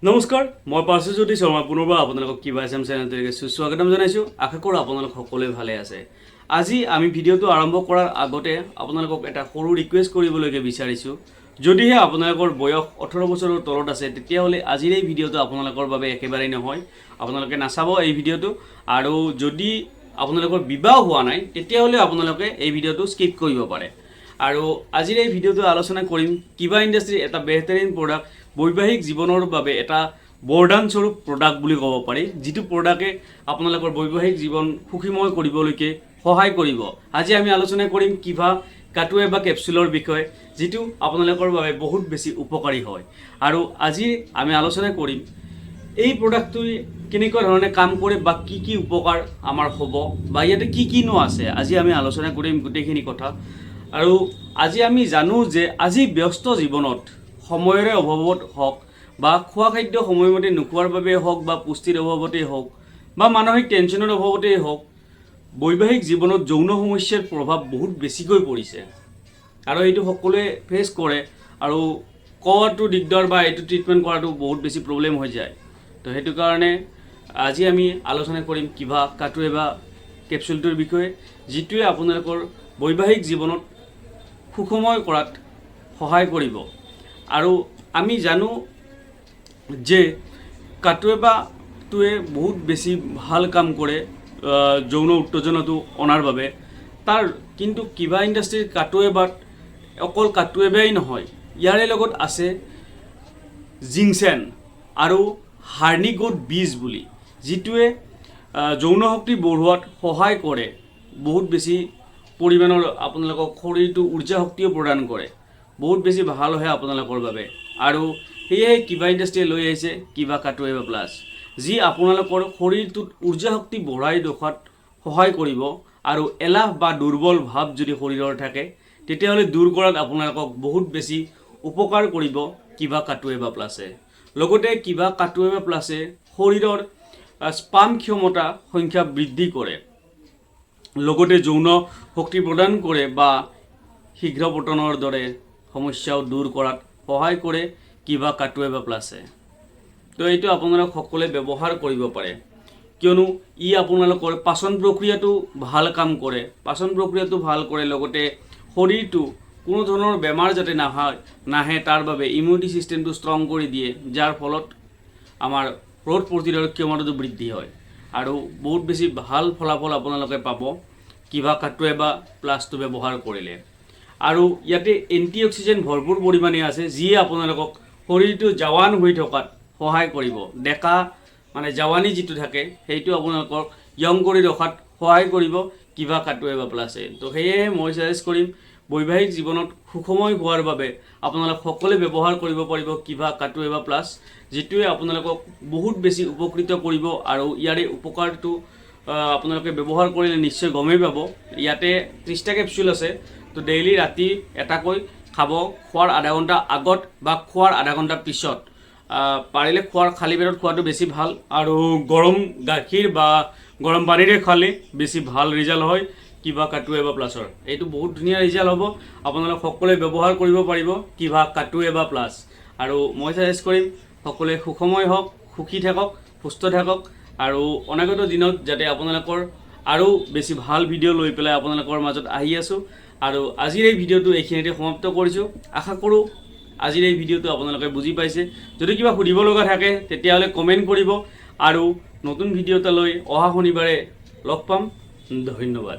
নমস্কাৰ মই পাৰ্শ্বজ্যোতি শৰ্মা পুনৰবাৰ আপোনালোকক কিবা আছাম চেনেলটোলৈকে সুস্বাগতম জনাইছোঁ। আশা কৰোঁ আপোনালোক সকলোৱে ভালে আছে। আজি আমি ভিডিঅ'টো আৰম্ভ কৰাৰ আগতে আপোনালোকক এটা সৰু ৰিকুৱেষ্ট কৰিবলৈকে বিচাৰিছোঁ। যদিহে আপোনালোকৰ বয়স 18 বছৰৰ তলত আছে তেতিয়াহ'লে আজিৰ এই ভিডিঅ'টো আপোনালোকৰ বাবে একেবাৰেই নহয়। আপোনালোকে নাচাব এই ভিডিঅ'টো, আৰু যদি আপোনালোকৰ বিবাহ হোৱা নাই তেতিয়াহ'লে আপোনালোকে এই ভিডিঅ'টো স্কিপ কৰিব পাৰে। আৰু আজিৰ এই ভিডিঅ'টো আলোচনা কৰিম কিবা ইণ্ডাষ্ট্ৰীৰ এটা বেহতৰীন প্ৰডাক্ট, বৈবাহিক জীৱনৰ বাবে এটা বৰদানস্বৰূপ প্ৰডাক্ট বুলি ক'ব পাৰি, যিটো প্ৰডাক্টে আপোনালোকৰ বৈবাহিক জীৱন সুখীময় কৰিবলৈকে সহায় কৰিব। আজি আমি আলোচনা কৰিম কিভা কাটুৱেবা কেপচুলৰ বিষয়ে, যিটো আপোনালোকৰ বাবে বহুত বেছি উপকাৰী হয়। আৰু আজি আমি আলোচনা কৰিম এই প্ৰডাক্টটোৱে কেনেকুৱা ধৰণে কাম কৰে বা কি উপকাৰ আমাৰ হ'ব বা ইয়াতে কিনো আছে। আজি আমি আলোচনা কৰিম গোটেইখিনি কথা। আৰু আজি আমি জানো যে আজি ব্যস্ত জীৱনত সময়ৰে অভাৱত হওক বা খোৱা খাদ্য সময়মতে নোখোৱাৰ বাবে হওক বা পুষ্টিৰ অভাৱতেই হওক বা মানসিক টেনশ্যনৰ অভাৱতেই হওক, বৈবাহিক জীৱনত যৌন সমস্যাৰ প্ৰভাৱ বহুত বেছিকৈ পৰিছে। আৰু এইটো সকলোৱে ফেচ কৰে, আৰু কোৱাটো দিগদাৰ বা এইটো ট্ৰিটমেণ্ট কৰাটো বহুত বেছি প্ৰব্লেম হৈ যায়। তো সেইটো কাৰণে আজি আমি আলোচনা কৰিম কিভা কাটুৱেবা কেপচুলটোৰ বিষয়ে, যিটোৱে আপোনালোকৰ বৈবাহিক জীৱনত সুখময় কৰাত সহায় কৰিব। আৰু আমি জানো যে কাটুৱেবাটোৱে বহুত বেছি ভাল কাম কৰে যৌন উত্তেজনাটো অনাৰ বাবে। কিন্তু কিবা ইণ্ডাষ্ট্ৰীৰ কাটুৱেবাত অকল কাটুৱেবাই নহয়, ইয়াৰে লগত আছে জিংচেন আৰু হাৰ্নিগোট বীজ বুলি, যিটোৱে যৌন শক্তি বঢ়োৱাত সহায় কৰে। বহুত বেছি পৰিমাণৰ আপোনালোকক শৰীৰটো উৰ্জা শক্তিও প্ৰদান কৰে, বহুত বেছি ভাল হয় আপোনালোকৰ বাবে। আৰু সেয়েহে কিবা ইণ্ডাষ্ট্ৰীয়ে লৈ আহিছে কিভা কাটুৱেবা প্লাছ, যি আপোনালোকৰ শৰীৰটোত উৰ্জা শক্তি বঢ়াই ৰখাত সহায় কৰিব। আৰু এলাহ বা দুৰ্বল ভাৱ যদি শৰীৰৰ থাকে তেতিয়াহ'লে দূৰ কৰাত আপোনালোকক বহুত বেছি উপকাৰ কৰিব কিভা কাটুৱেবা প্লাছে। লগতে কিভা কাটুৱেবা প্লাছে শৰীৰৰ স্পাম ক্ষমতা সংখ্যা বৃদ্ধি কৰে, লগতে যৌন শক্তি প্ৰদান কৰে বা শীঘ্ৰ পতনৰ দৰে সমস্যাও দূৰ কৰাত সহায় কৰে কিভা কাটুৱেবা প্লাছে। তো এইটো আপোনালোক সকলোৱে ব্যৱহাৰ কৰিব পাৰে, কিয়নো ই আপোনালোকৰ পাচন প্ৰক্ৰিয়াটো ভাল কাম কৰে, লগতে শৰীৰটো কোনো ধৰণৰ বেমাৰ যাতে নাহে তাৰ বাবে ইমিউনিটি ছিষ্টেমটো ষ্ট্ৰং কৰি দিয়ে, যাৰ ফলত আমাৰ ৰোগ প্ৰতিৰোধক ক্ষমতাটো বৃদ্ধি হয়। আৰু বহুত বেছি ভাল ফলাফল আপোনালোকে পাব কিভা কাটুৱেবা প্লাছটো ব্যৱহাৰ কৰিলে। আৰু ইয়াতে এণ্টি অক্সিডেণ্ট ভৰপূৰ পৰিমাণে আছে, যিয়ে আপোনালোকক শৰীৰটো জৱান হৈ থকাত সহায় কৰিব। ডেকা মানে জৱানী যিটো থাকে সেইটো আপোনালোকক য়ং কৰি ৰখাত সহায় কৰিব কিভা কাটুৱেবা প্লাছে। তো সেয়েহে মই ছাজেষ্ট কৰিম বৈবাহিক জীৱনত সুখময় হোৱাৰ বাবে আপোনালোক সকলোৱে ব্যৱহাৰ কৰিব পাৰিব কিভা কাটুৱেবা প্লাছ, যিটোৱে আপোনালোকক বহুত বেছি উপকৃত কৰিব। আৰু ইয়াৰে উপকাৰটো আপোনালোকে ব্যৱহাৰ কৰিলে নিশ্চয় গমেই পাব। ইয়াতে 30টা কেপচুল আছে। তো ডেইলি ৰাতি এটাকৈ খাব, খোৱাৰ আধা ঘণ্টা আগত বা খোৱাৰ আধা ঘণ্টা পিছত। পাৰিলে খোৱাৰ খালী পেটত খোৱাটো বেছি ভাল, আৰু গৰম গাখীৰ বা গৰম পানীৰে খালে বেছি ভাল ৰিজাল্ট হয় কিভা কাটুৱেবা প্লাছৰ। এইটো বহুত ধুনীয়া ৰিজাল্ট হ'ব, আপোনালোক সকলোৱে ব্যৱহাৰ কৰিব পাৰিব কিভা কাটুৱেবা প্লাছ। আৰু মই ছাজেষ্ট কৰিম সকলোৱে সুখময় হওক, সুখী থাকক, সুস্থ থাকক, আৰু অনাগত দিনত যাতে আপোনালোকৰ আৰু বেছি ভাল ভিডিঅ' লৈ পেলাই আপোনালোকৰ মাজত আহি আছোঁ। আৰু আজিৰ এই ভিডিঅ'টো এইখিনিতে সমাপ্ত কৰিছোঁ। আশা কৰোঁ আজিৰ এই ভিডিঅ'টো আপোনালোকে বুজি পাইছে। যদি কিবা সুধিব লগা থাকে তেতিয়াহ'লে কমেণ্ট কৰিব, আৰু নতুন ভিডিঅ' এটা লৈ অহা শনিবাৰে লগ পাম। ধন্যবাদ।